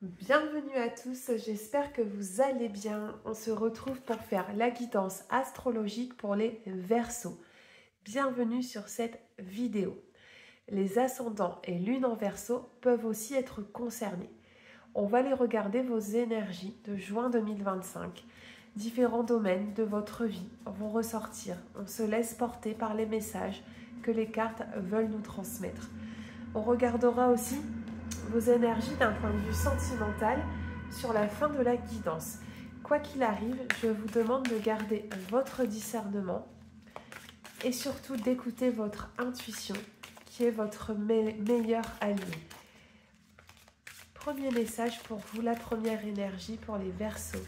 Bienvenue à tous, j'espère que vous allez bien. On se retrouve pour faire la guidance astrologique pour les Verseaux. Bienvenue sur cette vidéo. Les ascendants et lunes en Verseau peuvent aussi être concernés. On va aller regarder vos énergies de juin 2025. Différents domaines de votre vie vont ressortir. On se laisse porter par les messages que les cartes veulent nous transmettre. On regardera aussi vos énergies d'un point de vue sentimental sur la fin de la guidance. Quoi qu'il arrive, je vous demande de garder votre discernement et surtout d'écouter votre intuition qui est votre meilleur allié. Premier message pour vous, la première énergie pour les Verseaux.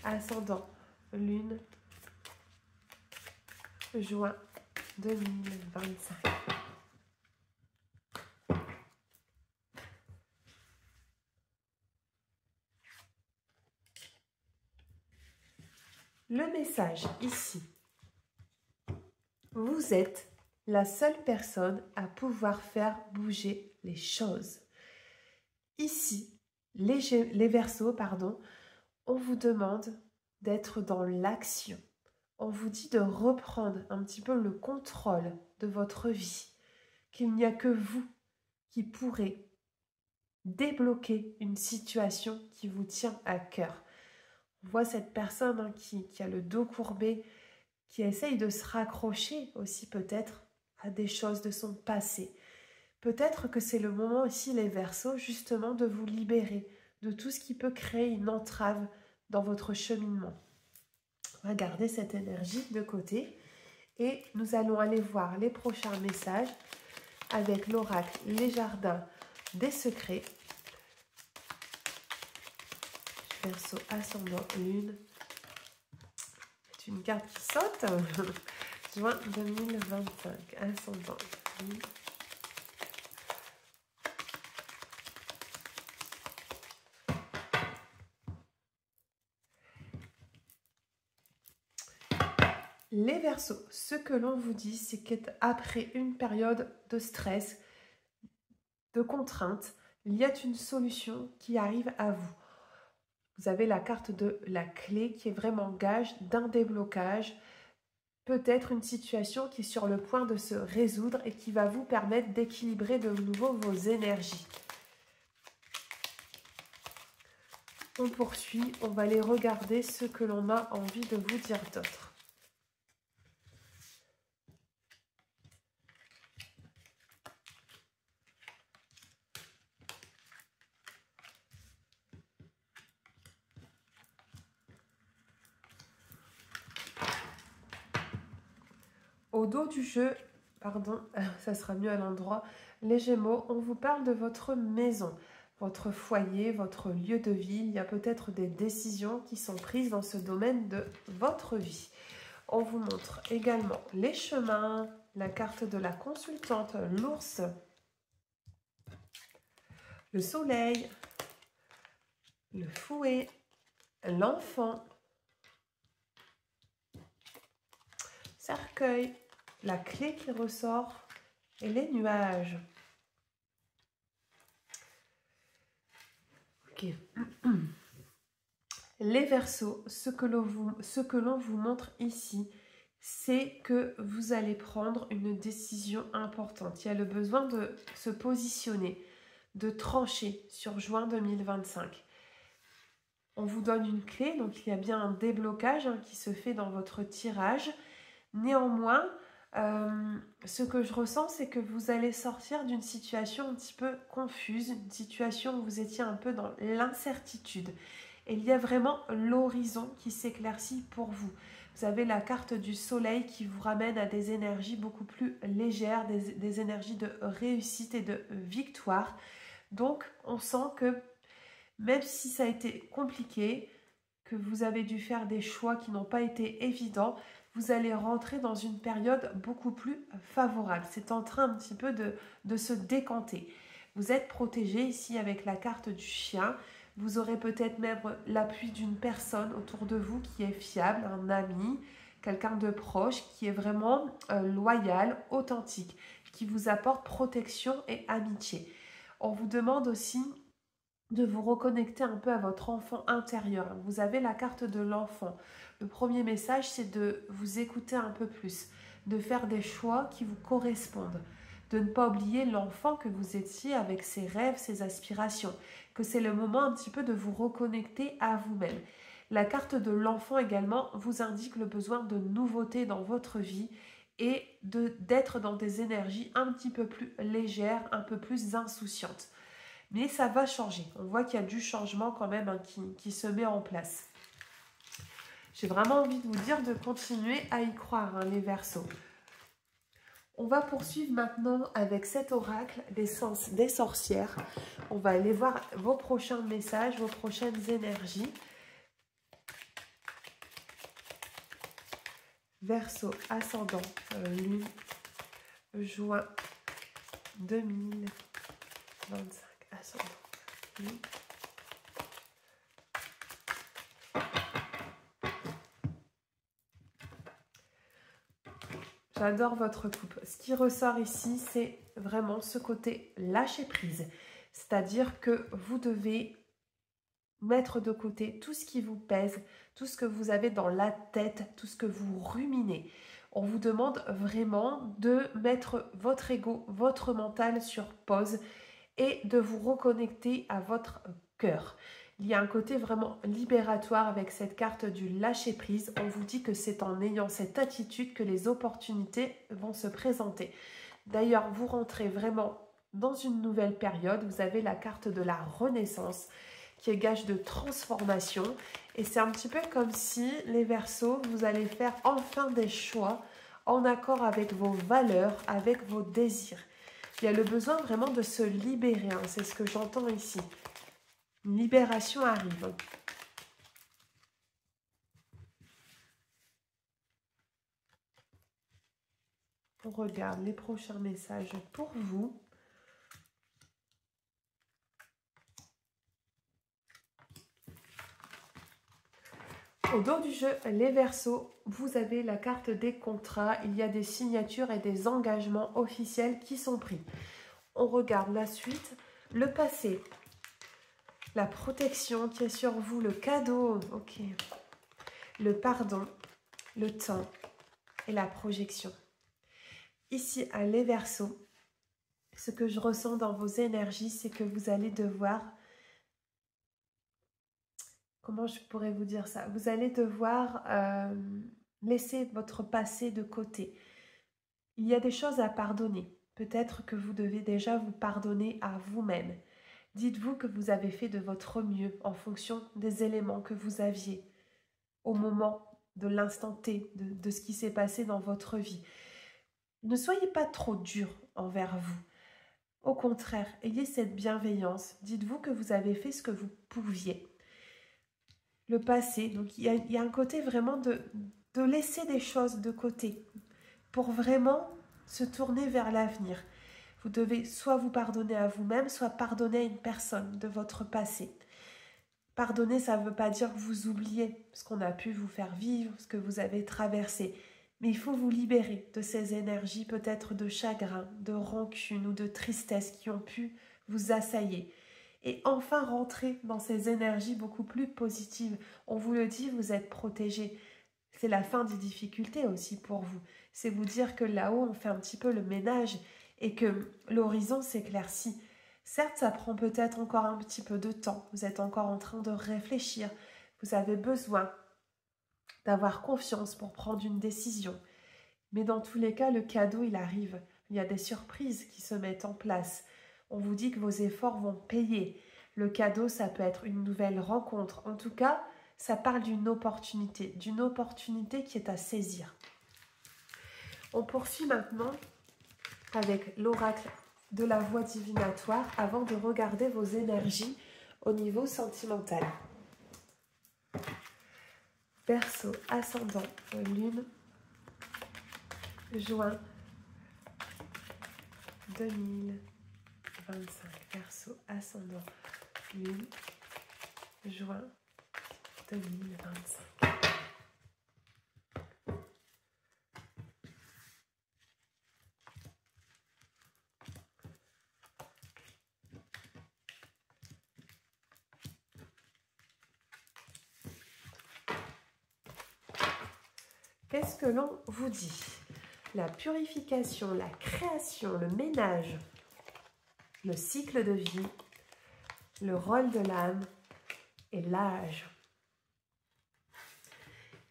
Ascendant, lune, juin 2025. Le message ici, vous êtes la seule personne à pouvoir faire bouger les choses. Ici, les Verseaux, on vous demande d'être dans l'action. On vous dit de reprendre un petit peu le contrôle de votre vie, qu'il n'y a que vous qui pourrez débloquer une situation qui vous tient à cœur. On voit cette personne qui a le dos courbé, qui essaye de se raccrocher aussi peut-être à des choses de son passé. Peut-être que c'est le moment ici, les Verseaux, justement de vous libérer de tout ce qui peut créer une entrave dans votre cheminement. On va garder cette énergie de côté et nous allons aller voir les prochains messages avec l'oracle Les Jardins des Secrets. Verseau, ascendant, lune. C'est une carte qui saute. Juin 2025, ascendant, lune. Les Verseaux, ce que l'on vous dit, c'est qu'après une période de stress, de contrainte, il y a une solution qui arrive à vous. Vous avez la carte de la clé qui est vraiment gage d'un déblocage, peut-être une situation qui est sur le point de se résoudre et qui va vous permettre d'équilibrer de nouveau vos énergies. On poursuit, on va aller regarder ce que l'on a envie de vous dire d'autre. Au dos du jeu, ça sera mieux à l'endroit, les Gémeaux, on vous parle de votre maison, votre foyer, votre lieu de vie. Il y a peut-être des décisions qui sont prises dans ce domaine de votre vie. On vous montre également les chemins, la carte de la consultante, l'ours, le soleil, le fouet, l'enfant, cercueil, la clé qui ressort et les nuages. Ok. Les Verseaux, ce que l'on vous montre ici, c'est que vous allez prendre une décision importante. Il y a le besoin de se positionner, de trancher sur juin 2025. On vous donne une clé, donc il y a bien un déblocage qui se fait dans votre tirage. Néanmoins, ce que je ressens, c'est que vous allez sortir d'une situation un petit peu confuse, une situation où vous étiez un peu dans l'incertitude. Et il y a vraiment l'horizon qui s'éclaircit pour vous. Vous avez la carte du soleil qui vous ramène à des énergies beaucoup plus légères, des énergies de réussite et de victoire. Donc, on sent que même si ça a été compliqué, que vous avez dû faire des choix qui n'ont pas été évidents, vous allez rentrer dans une période beaucoup plus favorable. C'est en train un petit peu de se décanter. Vous êtes protégé ici avec la carte du chien. Vous aurez peut-être même l'appui d'une personne autour de vous qui est fiable, un ami, quelqu'un de proche qui est vraiment loyal, authentique, qui vous apporte protection et amitié. On vous demande aussi de vous reconnecter un peu à votre enfant intérieur. Vous avez la carte de l'enfant. Le premier message, c'est de vous écouter un peu plus, de faire des choix qui vous correspondent, de ne pas oublier l'enfant que vous étiez avec ses rêves, ses aspirations, que c'est le moment un petit peu de vous reconnecter à vous-même. La carte de l'enfant également vous indique le besoin de nouveautés dans votre vie et d'être dans des énergies un petit peu plus légères, un peu plus insouciantes. Mais ça va changer. On voit qu'il y a du changement quand même hein, qui se met en place. J'ai vraiment envie de vous dire de continuer à y croire, hein, les Verseaux. On va poursuivre maintenant avec cet oracle des sens des sorcières. On va aller voir vos prochains messages, vos prochaines énergies. Verseau, ascendant, lune, juin 2025. Ascendant, lune. J'adore votre coupe. Ce qui ressort ici, c'est vraiment ce côté lâcher prise. C'est-à-dire que vous devez mettre de côté tout ce qui vous pèse, tout ce que vous avez dans la tête, tout ce que vous ruminez. On vous demande vraiment de mettre votre ego, votre mental sur pause et de vous reconnecter à votre cœur. Il y a un côté vraiment libératoire avec cette carte du lâcher-prise. On vous dit que c'est en ayant cette attitude que les opportunités vont se présenter. D'ailleurs, vous rentrez vraiment dans une nouvelle période. Vous avez la carte de la renaissance qui est gage de transformation. Et c'est un petit peu comme si, les Verseaux, vous allez faire enfin des choix en accord avec vos valeurs, avec vos désirs. Il y a le besoin vraiment de se libérer, hein, c'est ce que j'entends ici. Une libération arrive. On regarde les prochains messages pour vous. Au dos du jeu, les Verseaux, vous avez la carte des contrats. Il y a des signatures et des engagements officiels qui sont pris. On regarde la suite, le passé, la protection qui est sur vous, le cadeau, ok, le pardon, le temps et la projection. Ici, à les Verseaux, ce que je ressens dans vos énergies, c'est que vous allez devoir... Comment je pourrais vous dire ça? Vous allez devoir laisser votre passé de côté. Il y a des choses à pardonner. Peut-être que vous devez déjà vous pardonner à vous-même. Dites-vous que vous avez fait de votre mieux en fonction des éléments que vous aviez au moment de l'instant T, de ce qui s'est passé dans votre vie. Ne soyez pas trop dur envers vous. Au contraire, ayez cette bienveillance. Dites-vous que vous avez fait ce que vous pouviez. Le passé, donc il y a un côté vraiment de laisser des choses de côté pour vraiment se tourner vers l'avenir. Vous devez soit vous pardonner à vous-même, soit pardonner à une personne de votre passé. Pardonner, ça ne veut pas dire vous oublier ce qu'on a pu vous faire vivre, ce que vous avez traversé. Mais il faut vous libérer de ces énergies peut-être de chagrin, de rancune ou de tristesse qui ont pu vous assailler. Et enfin rentrer dans ces énergies beaucoup plus positives. On vous le dit, vous êtes protégés. C'est la fin des difficultés aussi pour vous. C'est vous dire que là-haut, on fait un petit peu le ménage et que l'horizon s'éclaircit. Certes, ça prend peut-être encore un petit peu de temps. Vous êtes encore en train de réfléchir. Vous avez besoin d'avoir confiance pour prendre une décision. Mais dans tous les cas, le cadeau, il arrive. Il y a des surprises qui se mettent en place. On vous dit que vos efforts vont payer. Le cadeau, ça peut être une nouvelle rencontre. En tout cas, ça parle d'une opportunité qui est à saisir. On poursuit maintenant avec l'oracle de la voie divinatoire avant de regarder vos énergies au niveau sentimental. Verseau, ascendant, lune, juin 2025. Verseau, ascendant, lune, juin 2025. qu'est-ce que l'on vous dit? La purification, la création, le ménage, le cycle de vie, le rôle de l'âme et l'âge.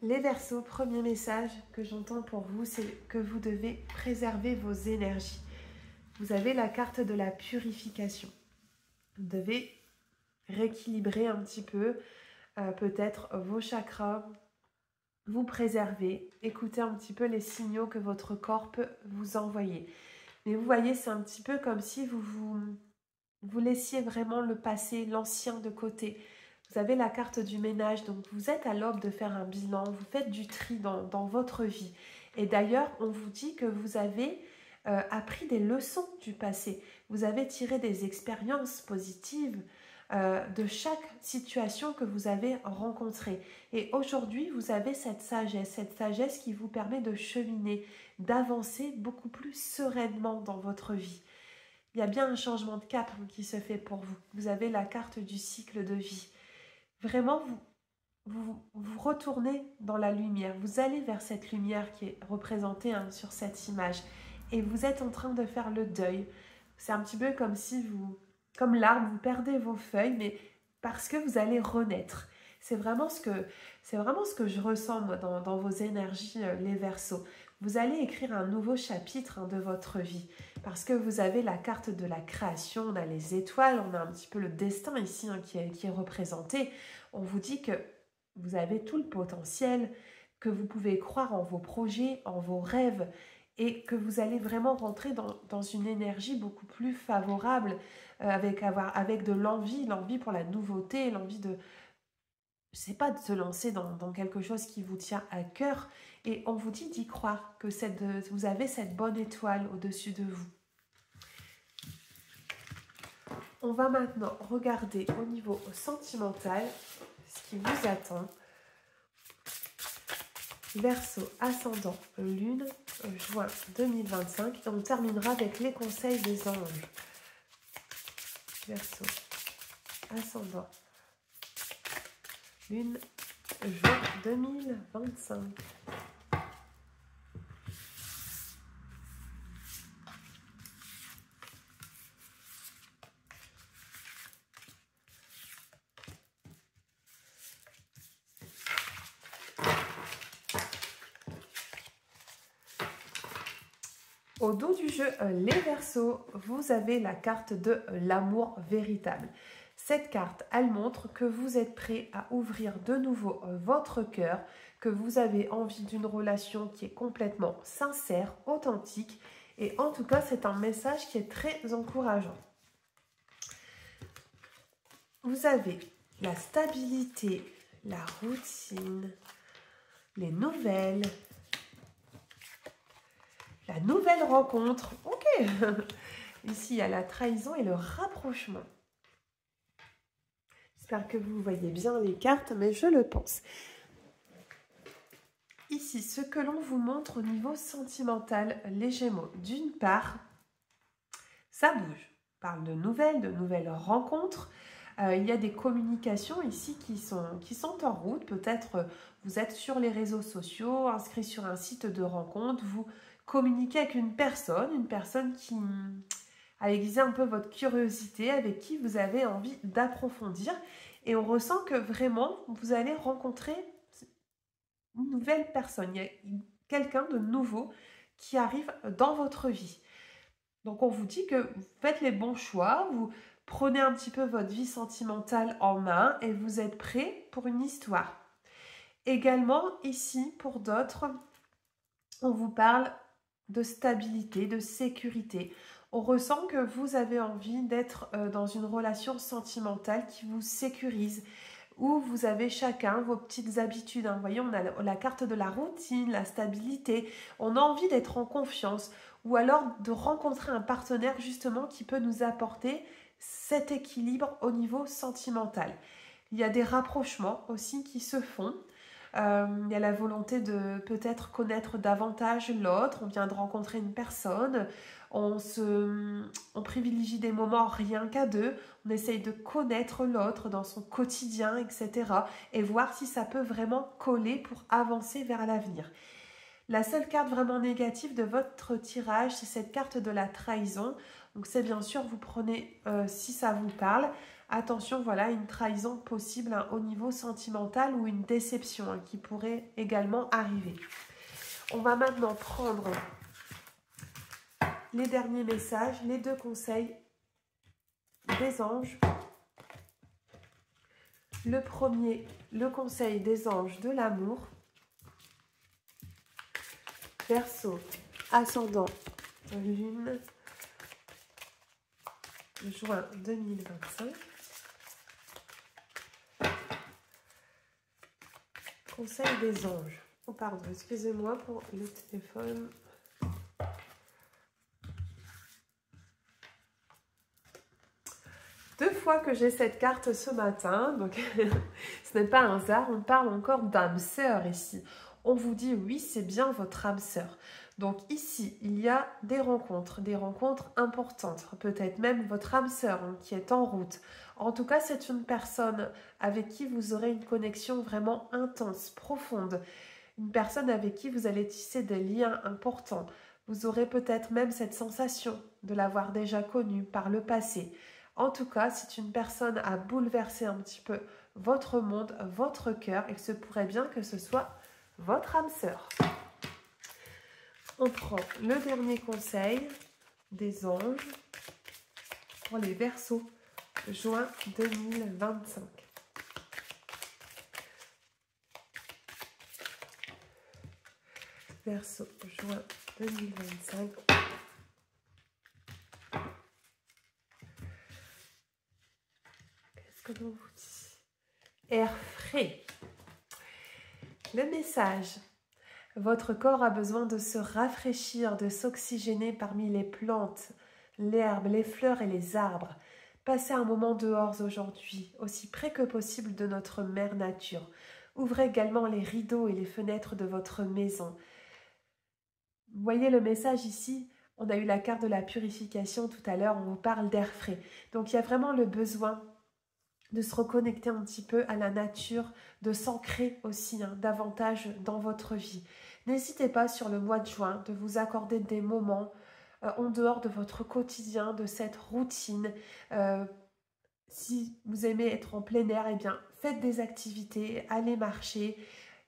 Les Verseaux, premier message que j'entends pour vous, c'est que vous devez préserver vos énergies. Vous avez la carte de la purification. Vous devez rééquilibrer un petit peu, peut-être vos chakras, vous préserver, écouter un petit peu les signaux que votre corps peut vous envoyer. Mais vous voyez, c'est un petit peu comme si vous laissiez vraiment le passé, l'ancien de côté. Vous avez la carte du ménage, donc vous êtes à l'aube de faire un bilan, vous faites du tri dans votre vie. Et d'ailleurs, on vous dit que vous avez appris des leçons du passé. Vous avez tiré des expériences positives de chaque situation que vous avez rencontrée. Et aujourd'hui, vous avez cette sagesse qui vous permet de cheminer, d'avancer beaucoup plus sereinement dans votre vie. Il y a bien un changement de cap qui se fait pour vous. Vous avez la carte du cycle de vie. Vraiment, vous retournez dans la lumière. Vous allez vers cette lumière qui est représentée sur cette image. Et vous êtes en train de faire le deuil. C'est un petit peu comme si comme l'arbre, vous perdez vos feuilles, mais parce que vous allez renaître. C'est vraiment ce que je ressens moi, dans vos énergies, les Verseaux. Vous allez écrire un nouveau chapitre de votre vie parce que vous avez la carte de la création, on a les étoiles, on a un petit peu le destin ici qui est représenté. On vous dit que vous avez tout le potentiel, que vous pouvez croire en vos projets, en vos rêves et que vous allez vraiment rentrer dans une énergie beaucoup plus favorable avec de l'envie pour la nouveauté, l'envie de... Je sais pas, de se lancer dans quelque chose qui vous tient à cœur. Et on vous dit d'y croire, que vous avez cette bonne étoile au-dessus de vous. On va maintenant regarder au niveau sentimental ce qui vous attend. Verseau, ascendant, lune, juin 2025. Et on terminera avec les conseils des anges. Verseau, ascendant, lune, juin 2025. Au dos du jeu, les Verseaux, vous avez la carte de l'amour véritable. Cette carte, elle montre que vous êtes prêt à ouvrir de nouveau votre cœur, que vous avez envie d'une relation qui est complètement sincère, authentique. Et en tout cas, c'est un message qui est très encourageant. Vous avez la stabilité, la routine, les nouvelles, la nouvelle rencontre. Ok. Ici, il y a la trahison et le rapprochement. J'espère que vous voyez bien les cartes, mais je le pense. Ici, ce que l'on vous montre au niveau sentimental, les Gémeaux. D'une part, ça bouge. On parle de nouvelles rencontres. Il y a des communications ici qui sont en route. Peut-être vous êtes sur les réseaux sociaux, inscrit sur un site de rencontre. Vous communiquez avec une personne qui a aiguisé un peu votre curiosité, avec qui vous avez envie d'approfondir. Et on ressent que vraiment, vous allez rencontrer une nouvelle personne. Il y a quelqu'un de nouveau qui arrive dans votre vie. Donc, on vous dit que vous faites les bons choix, vous prenez un petit peu votre vie sentimentale en main et vous êtes prêt pour une histoire. Également, ici, pour d'autres, on vous parle de stabilité, de sécurité. On ressent que vous avez envie d'être dans une relation sentimentale qui vous sécurise, où vous avez chacun vos petites habitudes. Vous voyez, on a la carte de la routine, la stabilité. On a envie d'être en confiance ou alors de rencontrer un partenaire justement qui peut nous apporter cet équilibre au niveau sentimental. Il y a des rapprochements aussi qui se font. Il y a la volonté de peut-être connaître davantage l'autre. On vient de rencontrer une personne. On privilégie des moments rien qu'à deux. On essaye de connaître l'autre dans son quotidien, etc. Et voir si ça peut vraiment coller pour avancer vers l'avenir. La seule carte vraiment négative de votre tirage, c'est cette carte de la trahison. Donc c'est bien sûr, vous prenez, si ça vous parle, attention, voilà, une trahison possible hein, au niveau sentimental ou une déception hein, qui pourrait également arriver. On va maintenant prendre les derniers messages, les 2 conseils des anges. Le premier, le conseil des anges de l'amour. Verseau, ascendant, lune, juin 2025. Conseil des anges. Oh pardon, excusez-moi pour le téléphone. Deux fois que j'ai cette carte ce matin, donc ce n'est pas un hasard, on parle encore d'âme sœur ici. On vous dit oui, c'est bien votre âme sœur. Donc ici, il y a des rencontres importantes, peut-être même votre âme sœur hein, qui est en route. En tout cas, c'est une personne avec qui vous aurez une connexion vraiment intense, profonde. Une personne avec qui vous allez tisser des liens importants. Vous aurez peut-être même cette sensation de l'avoir déjà connue par le passé. En tout cas, c'est une personne à bouleverser un petit peu votre monde, votre cœur. Il se pourrait bien que ce soit votre âme sœur. On prend le dernier conseil des anges pour les Verseaux, juin 2025. Verseau, juin 2025. Qu'est-ce que l'on vous dit? Air frais. Le message. Votre corps a besoin de se rafraîchir, de s'oxygéner parmi les plantes, l'herbe, les fleurs et les arbres. Passez un moment dehors aujourd'hui, aussi près que possible de notre mère nature. Ouvrez également les rideaux et les fenêtres de votre maison. Vous voyez le message ici? On a eu la carte de la purification tout à l'heure, on vous parle d'air frais. Donc il y a vraiment le besoin de se reconnecter un petit peu à la nature, de s'ancrer aussi hein, davantage dans votre vie. N'hésitez pas sur le mois de juin de vous accorder des moments en dehors de votre quotidien, de cette routine. Si vous aimez être en plein air, eh bien, faites des activités, allez marcher.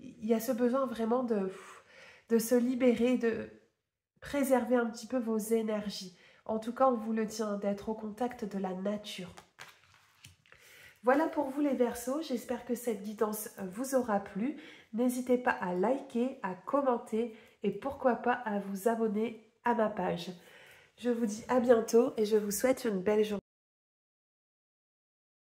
Il y a ce besoin vraiment de se libérer, de préserver un petit peu vos énergies. En tout cas, on vous le dit, hein, d'être au contact de la nature. Voilà pour vous les Verseaux, j'espère que cette guidance vous aura plu. N'hésitez pas à liker, à commenter et pourquoi pas à vous abonner à ma page. Je vous dis à bientôt et je vous souhaite une belle journée.